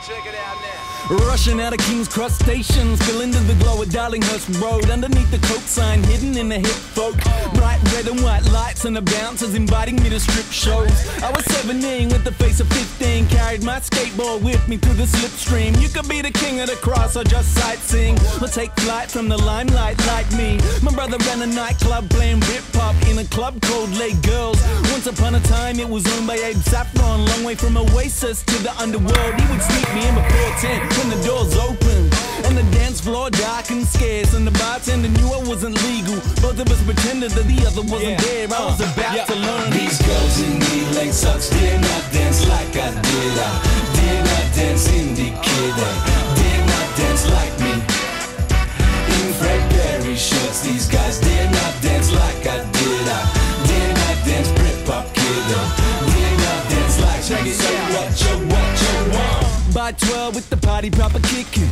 Check it out now. Rushing out of King's Cross Station, spill into the glow of Darlinghurst Road. Underneath the coke sign, hidden in the hip folk. Bright red and white lights and the bouncers inviting me to strip shows. I was 17 with the face of 15. Carried my skateboard with me through the slipstream. You could be the king of the cross or just sightseeing, or take flight from the limelight like me. My brother ran a nightclub playing Britpop in a club called Lay Girls. Once upon a time it was owned by Abe Saffron. Long way from Oasis to the underworld. He would sneak me in before 10 when the doors open and the dance floor dark and scarce, and the bartender knew I wasn't legal. Both of us pretended that the other wasn't there. I was about to learn. These girls in knee-length socks did not dance like I did. I did not dance indie kid. They did not dance like me. In Fred Perry shirts, these guys did not dance like I did. I did not dance Britpop kid. They did not dance like me. So what you want? By 12 with the party proper kicking.